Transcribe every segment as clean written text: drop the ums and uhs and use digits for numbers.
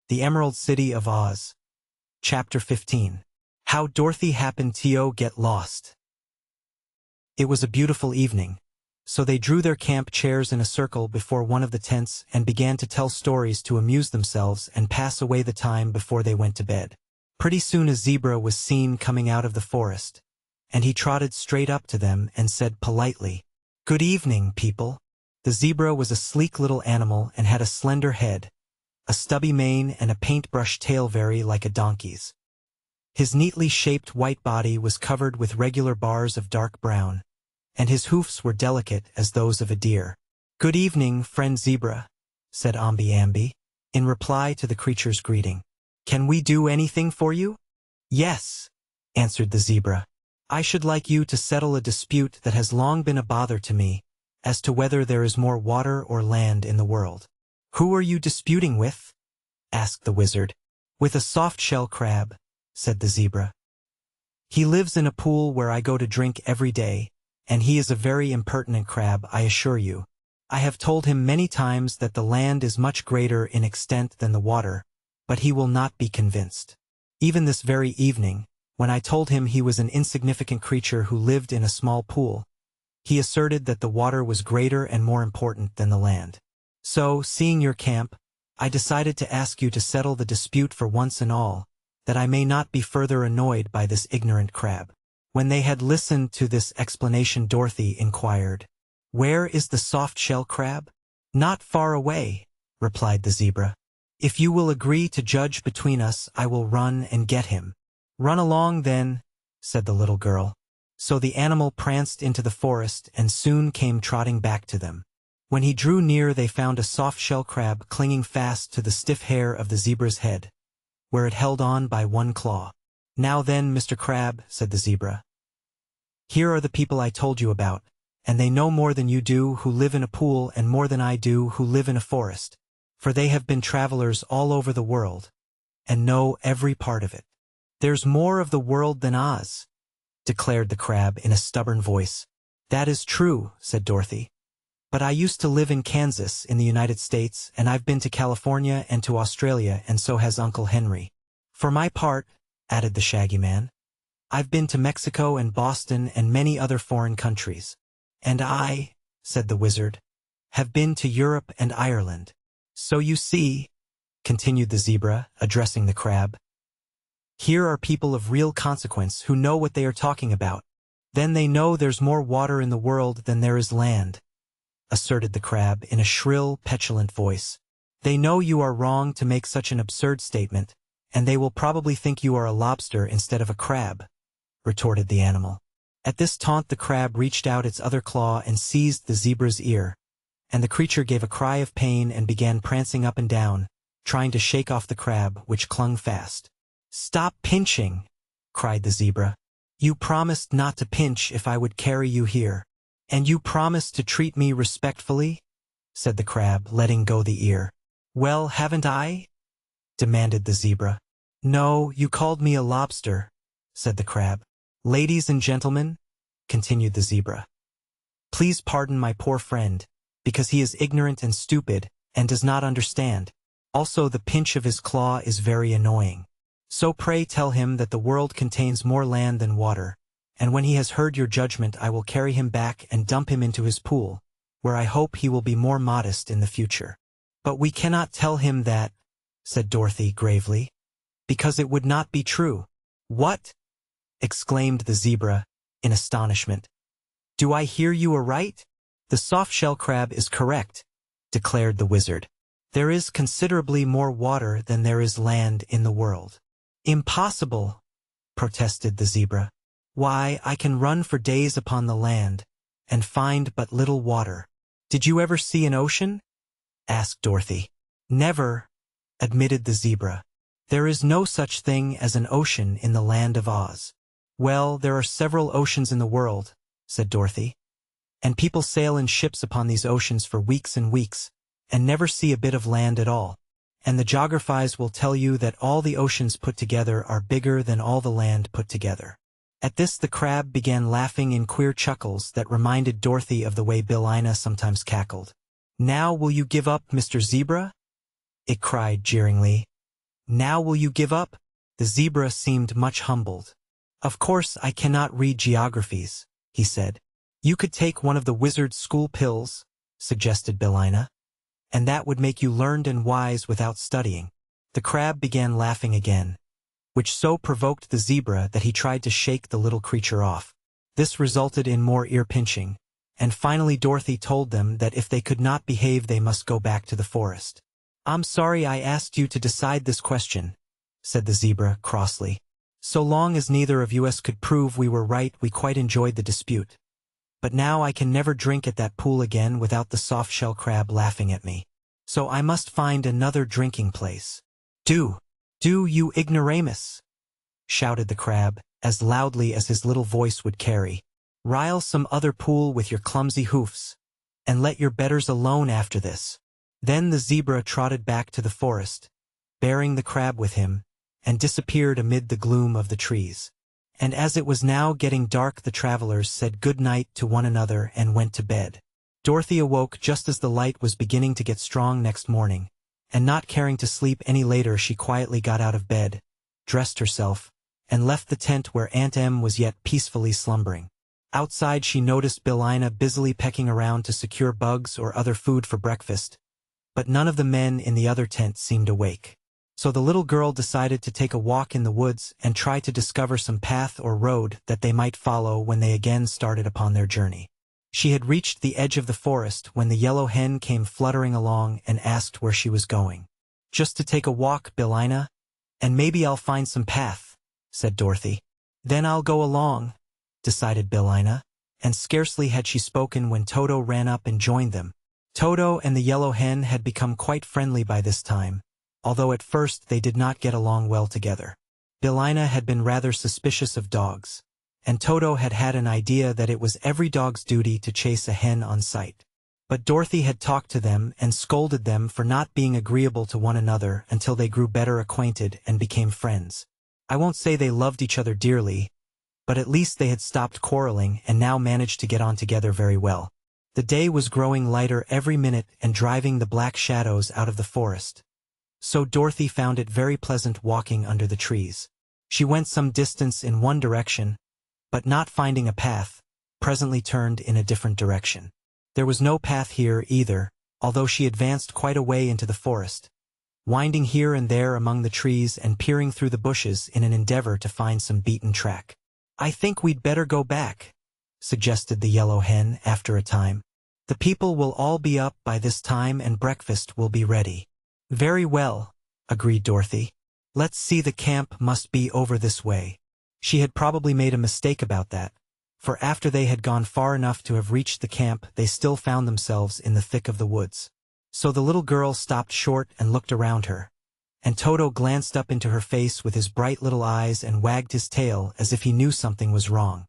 The Emerald City of Oz. Chapter 15. How Dorothy happened to get lost. It was a beautiful evening, so they drew their camp chairs in a circle before one of the tents and began to tell stories to amuse themselves and pass away the time before they went to bed. Pretty soon a zebra was seen coming out of the forest, and he trotted straight up to them and said politely, "Good evening, people." The zebra was a sleek little animal and had a slender head, a stubby mane and a paintbrush tail very like a donkey's. His neatly shaped white body was covered with regular bars of dark brown, and his hoofs were delicate as those of a deer. "Good evening, friend zebra," said Ambi, in reply to the creature's greeting. "Can we do anything for you?" "Yes," answered the zebra. "I should like you to settle a dispute that has long been a bother to me, as to whether there is more water or land in the world." "Who are you disputing with?" asked the wizard. "With a soft-shell crab," said the zebra. "He lives in a pool where I go to drink every day, and he is a very impertinent crab, I assure you. I have told him many times that the land is much greater in extent than the water, but he will not be convinced. Even this very evening, when I told him he was an insignificant creature who lived in a small pool, he asserted that the water was greater and more important than the land. So, seeing your camp, I decided to ask you to settle the dispute for once and all, that I may not be further annoyed by this ignorant crab." When they had listened to this explanation, Dorothy inquired, "Where is the soft-shell crab?" "Not far away," replied the zebra. "If you will agree to judge between us, I will run and get him." "Run along then," said the little girl. So the animal pranced into the forest and soon came trotting back to them. When he drew near, they found a soft-shell crab clinging fast to the stiff hair of the zebra's head, where it held on by one claw. "Now then, Mr. Crab," said the zebra, "here are the people I told you about, and they know more than you do who live in a pool and more than I do who live in a forest, for they have been travelers all over the world, and know every part of it." "There's more of the world than Oz," declared the crab in a stubborn voice. "That is true," said Dorothy. "But I used to live in Kansas in the United States, and I've been to California and to Australia, and so has Uncle Henry. For my part," added the Shaggy Man, "I've been to Mexico and Boston and many other foreign countries." "And I," said the wizard, "have been to Europe and Ireland. So you see," continued the zebra, addressing the crab, "here are people of real consequence who know what they are talking about." "Then they know there's more water in the world than there is land," asserted the crab in a shrill, petulant voice. "They know you are wrong to make such an absurd statement, and they will probably think you are a lobster instead of a crab," retorted the animal. At this taunt the crab reached out its other claw and seized the zebra's ear, and the creature gave a cry of pain and began prancing up and down, trying to shake off the crab, which clung fast. "Stop pinching!" cried the zebra. "You promised not to pinch if I would carry you here." "And you promised to treat me respectfully?" said the crab, letting go the ear. "Well, haven't I?" demanded the zebra. "No, you called me a lobster," said the crab. "Ladies and gentlemen," continued the zebra, "please pardon my poor friend, because he is ignorant and stupid, and does not understand. Also, the pinch of his claw is very annoying. So pray tell him that the world contains more land than water, and when he has heard your judgment I will carry him back and dump him into his pool, where I hope he will be more modest in the future." "But we cannot tell him that," said Dorothy gravely, "because it would not be true." "What?" exclaimed the zebra in astonishment. "Do I hear you aright?" "The soft-shell crab is correct," declared the wizard. "There is considerably more water than there is land in the world." "Impossible," protested the zebra. "Why, I can run for days upon the land, and find but little water." "Did you ever see an ocean?" asked Dorothy. "Never," admitted the zebra. "There is no such thing as an ocean in the land of Oz." "Well, there are several oceans in the world," said Dorothy, "and people sail in ships upon these oceans for weeks and weeks, and never see a bit of land at all. And the geographers will tell you that all the oceans put together are bigger than all the land put together." At this the crab began laughing in queer chuckles that reminded Dorothy of the way Billina sometimes cackled. "Now will you give up, Mr. Zebra?" it cried jeeringly. Now will you give up? The zebra seemed much humbled. Of course I cannot read geographies, he said. You could take one of the wizard's school pills, suggested Belina. And that would make you learned and wise without studying. The crab began laughing again, which so provoked the zebra that he tried to shake the little creature off. This resulted in more ear-pinching, and finally Dorothy told them that if they could not behave they must go back to the forest. I'm sorry I asked you to decide this question, said the zebra crossly. So long as neither of us could prove we were right, we quite enjoyed the dispute. But now I can never drink at that pool again without the soft-shell crab laughing at me. So I must find another drinking place. Do, you ignoramus, shouted the crab, as loudly as his little voice would carry. Rile some other pool with your clumsy hoofs, and let your betters alone after this. Then the zebra trotted back to the forest, bearing the crab with him, and disappeared amid the gloom of the trees. And as it was now getting dark, the travelers said good night to one another and went to bed. Dorothy awoke just as the light was beginning to get strong next morning, and not caring to sleep any later, she quietly got out of bed, dressed herself, and left the tent where Aunt Em was yet peacefully slumbering. Outside she noticed Belina busily pecking around to secure bugs or other food for breakfast, but none of the men in the other tent seemed awake. So the little girl decided to take a walk in the woods and try to discover some path or road that they might follow when they again started upon their journey. She had reached the edge of the forest when the yellow hen came fluttering along and asked where she was going. Just to take a walk, Belina, and maybe I'll find some path, said Dorothy. Then I'll go along, decided Belina, and scarcely had she spoken when Toto ran up and joined them. Toto and the yellow hen had become quite friendly by this time, although at first they did not get along well together. Belina had been rather suspicious of dogs, and Toto had had an idea that it was every dog's duty to chase a hen on sight. But Dorothy had talked to them and scolded them for not being agreeable to one another until they grew better acquainted and became friends. I won't say they loved each other dearly, but at least they had stopped quarreling and now managed to get on together very well. The day was growing lighter every minute and driving the black shadows out of the forest. So Dorothy found it very pleasant walking under the trees. She went some distance in one direction, but not finding a path, presently turned in a different direction. There was no path here either, although she advanced quite a way into the forest, winding here and there among the trees and peering through the bushes in an endeavor to find some beaten track. I think we'd better go back, suggested the yellow hen after a time. The people will all be up by this time and breakfast will be ready. Very well, agreed Dorothy. Let's see, the camp must be over this way. She had probably made a mistake about that, for after they had gone far enough to have reached the camp they still found themselves in the thick of the woods. So the little girl stopped short and looked around her, and Toto glanced up into her face with his bright little eyes and wagged his tail as if he knew something was wrong.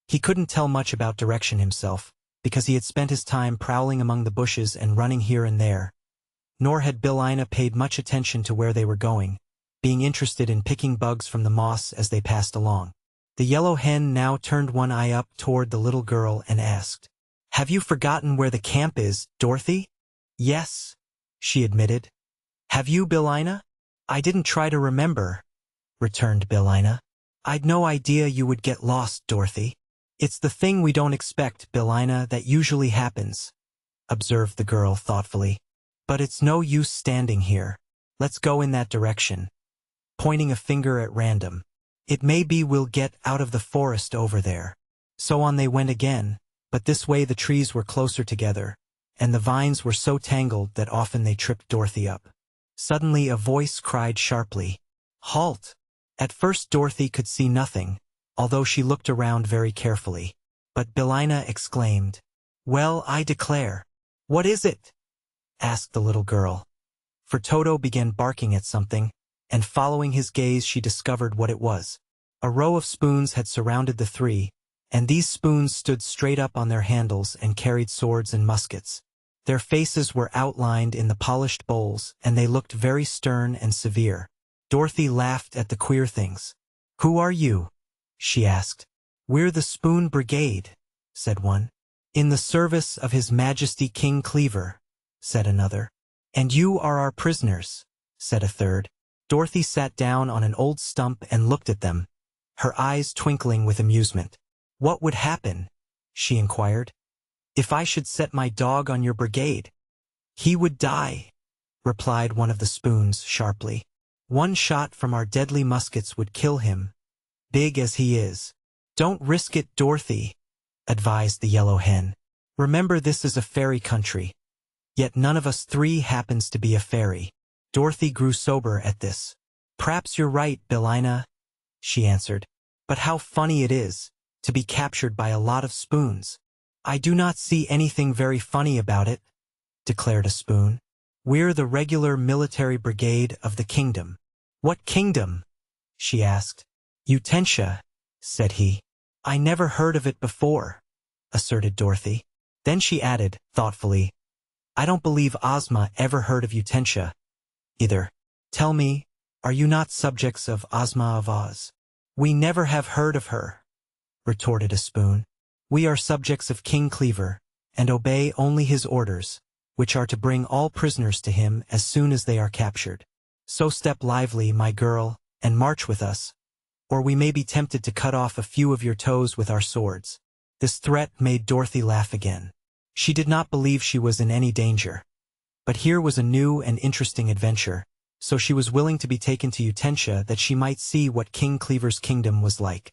He couldn't tell much about direction himself, because he had spent his time prowling among the bushes and running here and there, nor had Belina paid much attention to where they were going, being interested in picking bugs from the moss as they passed along. The yellow hen now turned one eye up toward the little girl and asked, "Have you forgotten where the camp is, Dorothy?" "Yes," she admitted. "Have you, Belina?" "I didn't try to remember," returned Belina. "I'd no idea you would get lost, Dorothy." "It's the thing we don't expect, Belina, that usually happens," observed the girl thoughtfully. "But it's no use standing here. Let's go in that direction," pointing a finger at random. "It may be we'll get out of the forest over there." So on they went again, but this way the trees were closer together, and the vines were so tangled that often they tripped Dorothy up. Suddenly a voice cried sharply, "Halt!" At first Dorothy could see nothing, although she looked around very carefully. But Belina exclaimed, "Well, I declare! What is it?" asked the little girl. For Toto began barking at something, and following his gaze she discovered what it was. A row of spoons had surrounded the three, and these spoons stood straight up on their handles and carried swords and muskets. Their faces were outlined in the polished bowls, and they looked very stern and severe. Dorothy laughed at the queer things. "Who are you?" she asked. "We're the Spoon Brigade," said one. "In the service of His Majesty King Cleaver," said another. "And you are our prisoners," said a third. Dorothy sat down on an old stump and looked at them, her eyes twinkling with amusement. "What would happen?" she inquired. "If I should set my dog on your brigade?" "He would die," replied one of the spoons sharply. "One shot from our deadly muskets would kill him, big as he is." "Don't risk it, Dorothy," advised the yellow hen. "Remember, this is a fairy country. Yet none of us three happens to be a fairy." Dorothy grew sober at this. "Perhaps you're right, Billina," she answered. "But how funny it is to be captured by a lot of spoons." "I do not see anything very funny about it," declared a spoon. "We're the regular military brigade of the kingdom." "What kingdom?" she asked. "Utensia," said he. "I never heard of it before," asserted Dorothy. Then she added, thoughtfully, "I don't believe Ozma ever heard of Utensia either. Tell me, are you not subjects of Ozma of Oz?" "We never have heard of her," retorted a spoon. "We are subjects of King Cleaver, and obey only his orders, which are to bring all prisoners to him as soon as they are captured. So step lively, my girl, and march with us, or we may be tempted to cut off a few of your toes with our swords." This threat made Dorothy laugh again. She did not believe she was in any danger. But here was a new and interesting adventure, so she was willing to be taken to Utensia that she might see what King Cleaver's kingdom was like.